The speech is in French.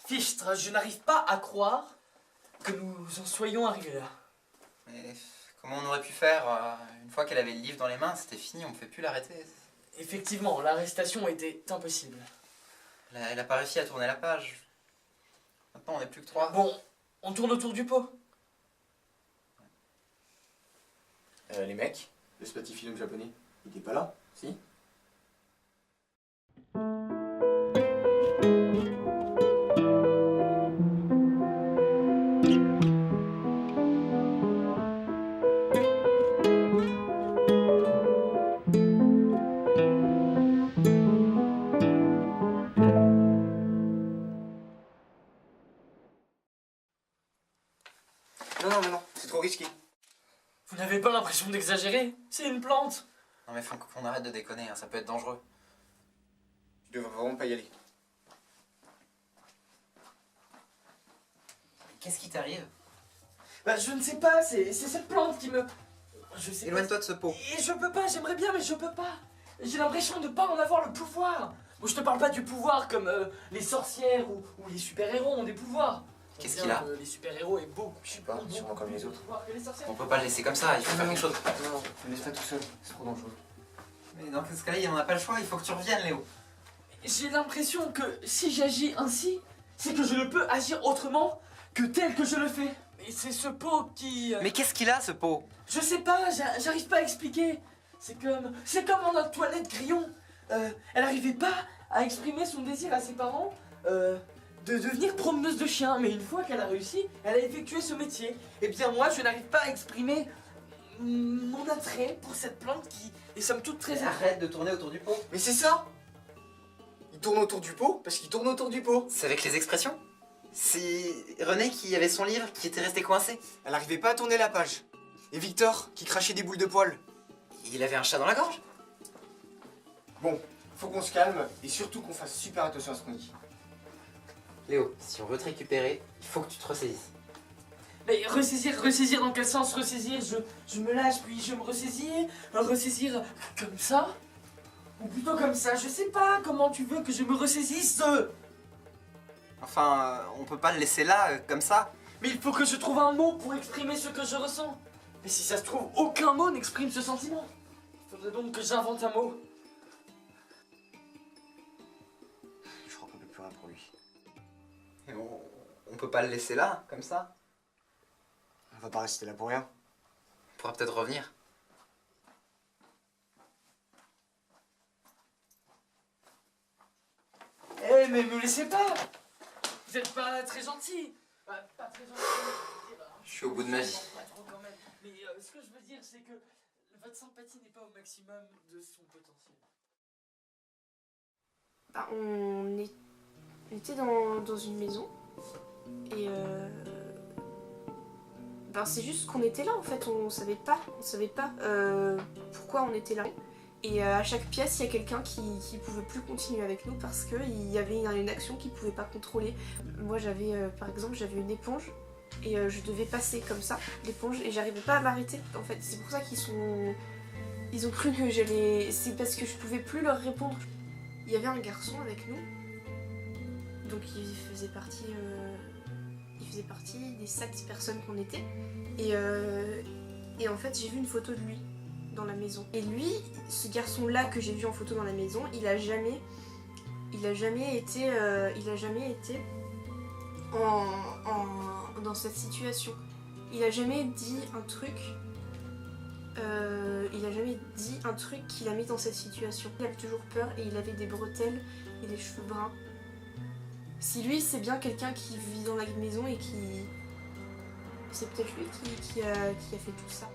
Fichtre, je n'arrive pas à croire que nous en soyons arrivés là. Mais comment on aurait pu faire une fois qu'elle avait le livre dans les mains, c'était fini, on ne pouvait plus l'arrêter. Effectivement, l'arrestation était impossible. Elle a pas réussi à tourner la page. Maintenant, on n'est plus que 3. Bon, on tourne autour du pot. Les mecs, le spatifilm japonais, il était pas là, si? Non, c'est trop risqué. Vous n'avez pas l'impression d'exagérer? C'est une plante. Non mais faut qu'on arrête de déconner, hein, ça peut être dangereux. Tu devrais vraiment pas y aller. Qu'est-ce qui t'arrive? Bah je ne sais pas, c'est cette plante qui me... Je sais pas. Éloigne-toi de ce pot. Et je peux pas, j'aimerais bien mais je peux pas. J'ai l'impression de pas en avoir le pouvoir. Bon, je te parle pas du pouvoir comme les sorcières ou les super-héros ont des pouvoirs. Qu'est-ce qu'il a? Les super-héros est beaucoup, Je sais pas, sûrement comme les autres. que les sorcières. On peut pas le laisser comme ça, il faut faire quelque chose. Non, ne laisse pas tout seul, c'est trop dangereux. Mais dans ce cas-là, on n'a pas le choix, il faut que tu reviennes, Léo. J'ai l'impression que si j'agis ainsi, c'est que je ne peux agir autrement que tel que je le fais. Et c'est ce pot qui... Mais qu'est-ce qu'il a, ce pot? Je sais pas, j'arrive pas à expliquer. C'est comme dans notre toilette Grillon. Elle arrivait pas à exprimer son désir à ses parents de devenir promeneuse de chiens. Mais une fois qu'elle a réussi, elle a effectué ce métier. Et bien moi, je n'arrive pas à exprimer mon attrait pour cette plante qui est somme toute très... Arrête de tourner autour du pot. Mais c'est ça! Il tourne autour du pot parce qu'il tourne autour du pot. C'est avec les expressions? C'est René qui avait son livre qui était resté coincé. Elle arrivait pas à tourner la page. Et Victor qui crachait des boules de poils. Il avait un chat dans la gorge. Bon, faut qu'on se calme et surtout qu'on fasse super attention à ce qu'on dit. Léo, si on veut te récupérer, il faut que tu te ressaisisses. Mais ressaisir dans quel sens? Ressaisir, je me lâche puis je me ressaisis, ressaisir comme ça? Ou plutôt comme ça, je sais pas comment tu veux que je me ressaisisse. Enfin, on peut pas le laisser là, comme ça. Mais il faut que je trouve un mot pour exprimer ce que je ressens. Et si ça se trouve, aucun mot n'exprime ce sentiment. Il faudrait donc que j'invente un mot. Je crois qu'on peut plus rien pour lui. Et on peut pas le laisser là, comme ça. On va pas rester là pour rien. On pourra peut-être revenir. Eh mais me laissez pas. Vous êtes pas très gentil. Pas très gentil. Je suis au bout de ma vie. Pas trop quand même. Mais ce que je veux dire, c'est que votre sympathie n'est pas au maximum de son potentiel. Bah, on était dans une maison et bah, c'est juste qu'on était là en fait, on savait pas pourquoi on était là. Et à chaque pièce, il y a quelqu'un qui pouvait plus continuer avec nous parce qu'il y avait une action qu'il pouvait pas contrôler. Moi par exemple, j'avais une éponge et je devais passer comme ça, l'éponge, et j'arrivais pas à m'arrêter en fait. C'est pour ça ils ont cru que j'allais... C'est parce que je pouvais plus leur répondre. Il y avait un garçon avec nous, donc il faisait partie des 7 personnes qu'on était. Et en fait, j'ai vu une photo de lui dans la maison. Et lui, ce garçon-là que j'ai vu en photo dans la maison, il a jamais été dans cette situation. Il a jamais dit un truc. Qui l'a mis dans cette situation. Il avait toujours peur et il avait des bretelles et des cheveux bruns. Si lui, c'est bien quelqu'un qui vit dans la maison et qui... C'est peut-être lui qui a fait tout ça.